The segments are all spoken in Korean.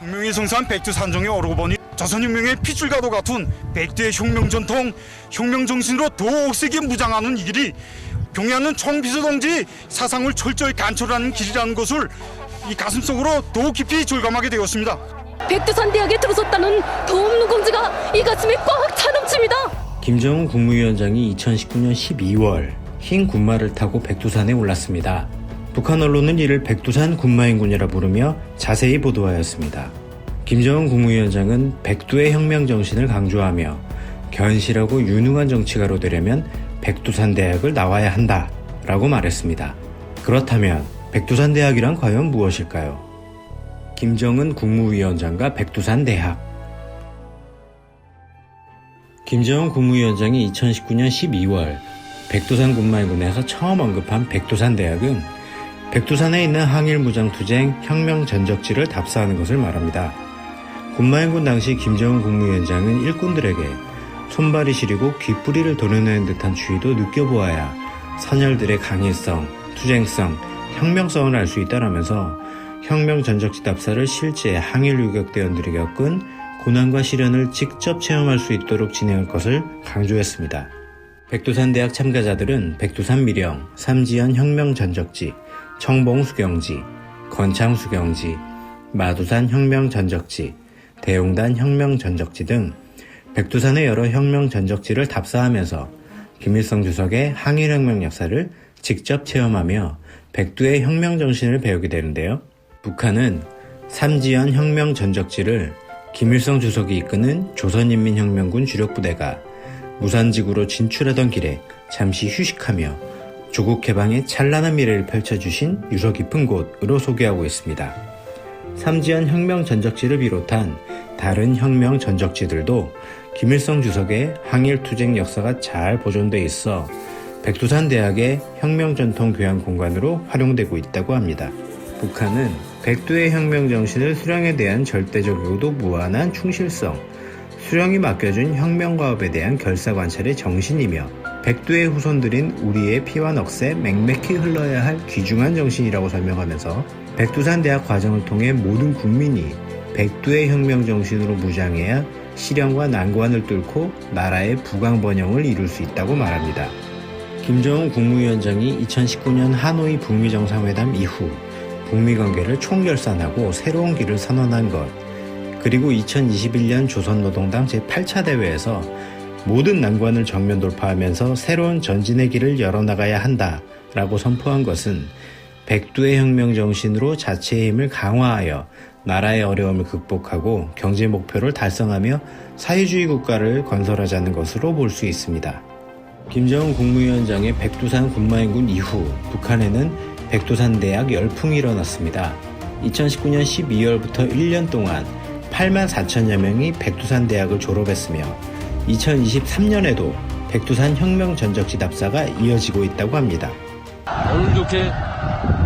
혁명의 성산 백두산정에 오르고 보니 조선혁명의 핏줄과도 같은 백두의 혁명전통, 혁명정신으로 더욱 세게 무장하는 이 길이 경의하는 총비서동지 사상을 철저히 관철하는 길이라는 것을 이 가슴속으로 더욱 깊이 절감하게 되었습니다. 백두산대학에 들어섰다는 더욱 누군지가 이 가슴에 꽉 차넘칩니다. 김정은 국무위원장이 2019년 12월 흰 군마를 타고 백두산에 올랐습니다. 북한 언론은 이를 백두산 군마인군이라 부르며 자세히 보도하였습니다. 김정은 국무위원장은 백두의 혁명 정신을 강조하며 견실하고 유능한 정치가로 되려면 백두산대학을 나와야 한다 라고 말했습니다. 그렇다면 백두산대학이란 과연 무엇일까요? 김정은 국무위원장과 백두산대학. 김정은 국무위원장이 2019년 12월 백두산 군마인군에서 처음 언급한 백두산대학은 백두산에 있는 항일무장투쟁 혁명 전적지를 답사하는 것을 말합니다. 군마인군 당시 김정은 국무위원장은 일꾼들에게 손발이 시리고 귓부리를 도려내는 듯한 추위도 느껴보아야 선열들의 강일성, 투쟁성, 혁명성을 알 수 있다라면서 혁명 전적지 답사를 실제 항일 유격대원들이 겪은 고난과 시련을 직접 체험할 수 있도록 진행할 것을 강조했습니다. 백두산대학 참가자들은 백두산 미령, 삼지연 혁명 전적지, 청봉 수경지, 건창 수경지, 마두산 혁명 전적지, 대용단 혁명 전적지 등 백두산의 여러 혁명 전적지를 답사하면서 김일성 주석의 항일혁명 역사를 직접 체험하며 백두의 혁명 정신을 배우게 되는데요. 북한은 삼지연 혁명 전적지를 김일성 주석이 이끄는 조선인민혁명군 주력부대가 무산지구로 진출하던 길에 잠시 휴식하며 조국 개방의 찬란한 미래를 펼쳐주신 유서 깊은 곳으로 소개하고 있습니다. 삼지연 혁명 전적지를 비롯한 다른 혁명 전적지들도 김일성 주석의 항일투쟁 역사가 잘 보존돼 있어 백두산대학의 혁명전통 교양 공간으로 활용되고 있다고 합니다. 북한은 백두의 혁명 정신을 수령에 대한 절대적이고도 무한한 충실성, 수령이 맡겨준 혁명과업에 대한 결사관찰의 정신이며 백두의 후손들인 우리의 피와 넋에 맹맥히 흘러야 할 귀중한 정신이라고 설명하면서 백두산대학 과정을 통해 모든 국민이 백두의 혁명 정신으로 무장해야 시련과 난관을 뚫고 나라의 부강번영을 이룰 수 있다고 말합니다. 김정은 국무위원장이 2019년 하노이 북미 정상회담 이후 북미 관계를 총결산하고 새로운 길을 선언한 것, 그리고 2021년 조선노동당 제8차 대회에서 모든 난관을 정면 돌파하면서 새로운 전진의 길을 열어나가야 한다라고 선포한 것은 백두의 혁명 정신으로 자체의 힘을 강화하여 나라의 어려움을 극복하고 경제 목표를 달성하며 사회주의 국가를 건설하자는 것으로 볼 수 있습니다. 김정은 국무위원장의 백두산 군마인군 이후 북한에는 백두산대학 열풍이 일어났습니다. 2019년 12월부터 1년 동안 8만 4천여 명이 백두산대학을 졸업했으며 2023년에도 백두산 혁명 전적지 답사가 이어지고 있다고 합니다. 오늘 이렇게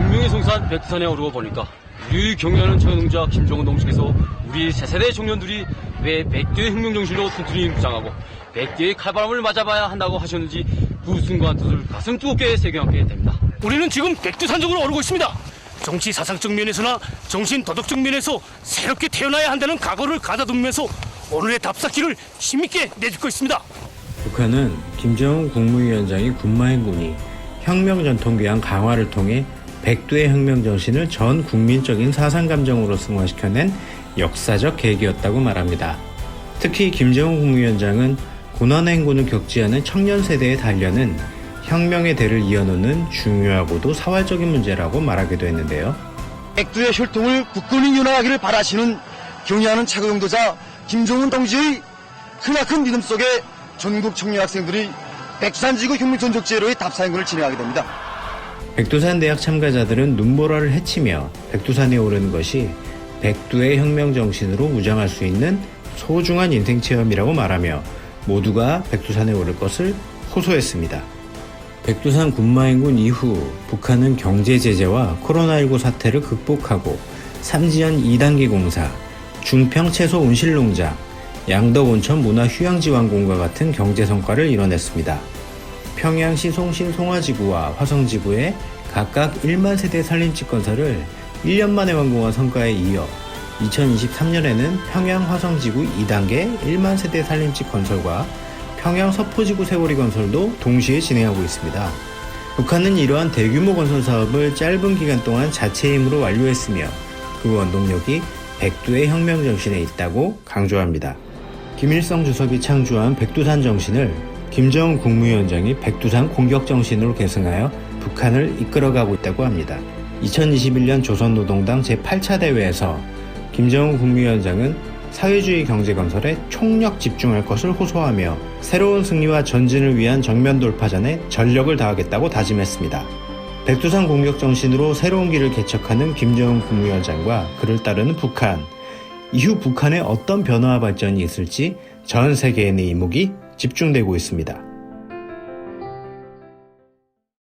운명의 성산 백두산에 오르고 보니까 우리 경의하는 최영동자 김정은 동지께서 우리 새세대 청년들이 왜 백두의 혁명 정신으로 튼튼히 무장하고 백두의 칼바람을 맞아봐야 한다고 하셨는지 그 순간 뜻을 가슴 뜨겁게 새겨안게 됩니다. 우리는 지금 백두산적으로 오르고 있습니다. 정치 사상적 면에서나 정신 도덕적 면에서 새롭게 태어나야 한다는 각오를 가다듬으면서 오늘의 답사길을 힘있게 내딛고 있습니다. 북한은 김정은 국무위원장이 군마인군이 혁명 전통 교양 강화를 통해 백두의 혁명 정신을 전 국민적인 사상 감정으로 승화시켜낸 역사적 계기였다고 말합니다. 특히 김정은 국무위원장은 고난의 행군을 겪지 않은 청년 세대의 단련은 혁명의 대를 이어놓는 중요하고도 사활적인 문제라고 말하기도 했는데요. 백두의 혈통을 굳건히 이어나가기를 바라시는 경의하는 최고영도자 김정은 동지의 크나큰 믿음 속에 전국 청년 학생들이 백두산지구 혁명전적지회로의 답사행군을 진행하게 됩니다. 백두산대학 참가자들은 눈보라를 헤치며 백두산에 오르는 것이 백두의 혁명 정신으로 무장할 수 있는 소중한 인생 체험이라고 말하며 모두가 백두산에 오를 것을 호소했습니다. 백두산 군마인군 이후 북한은 경제 제재와 코로나19 사태를 극복하고 삼지연 2단계 공사, 중평 채소 온실농장, 양덕 온천 문화휴양지완공과 같은 경제 성과를 이뤄냈습니다. 평양시 송신 송화지구와 화성지구에 각각 1만 세대 산림집 건설을 1년 만에 완공한 성과에 이어 2023년에는 평양 화성지구 2단계 1만 세대 산림집 건설과 평양 서포지구 세월이 건설도 동시에 진행하고 있습니다. 북한은 이러한 대규모 건설 사업을 짧은 기간 동안 자체 힘으로 완료했으며 그 원동력이 백두의 혁명 정신에 있다고 강조합니다. 김일성 주석이 창조한 백두산 정신을 김정은 국무위원장이 백두산 공격 정신으로 계승하여 북한을 이끌어가고 있다고 합니다. 2021년 조선노동당 제8차 대회에서 김정은 국무위원장은 사회주의 경제 건설에 총력 집중할 것을 호소하며 새로운 승리와 전진을 위한 정면 돌파전에 전력을 다하겠다고 다짐했습니다. 백두산 공격 정신으로 새로운 길을 개척하는 김정은 국무위원장과 그를 따르는 북한. 이후 북한에 어떤 변화와 발전이 있을지 전 세계인의 이목이 집중되고 있습니다.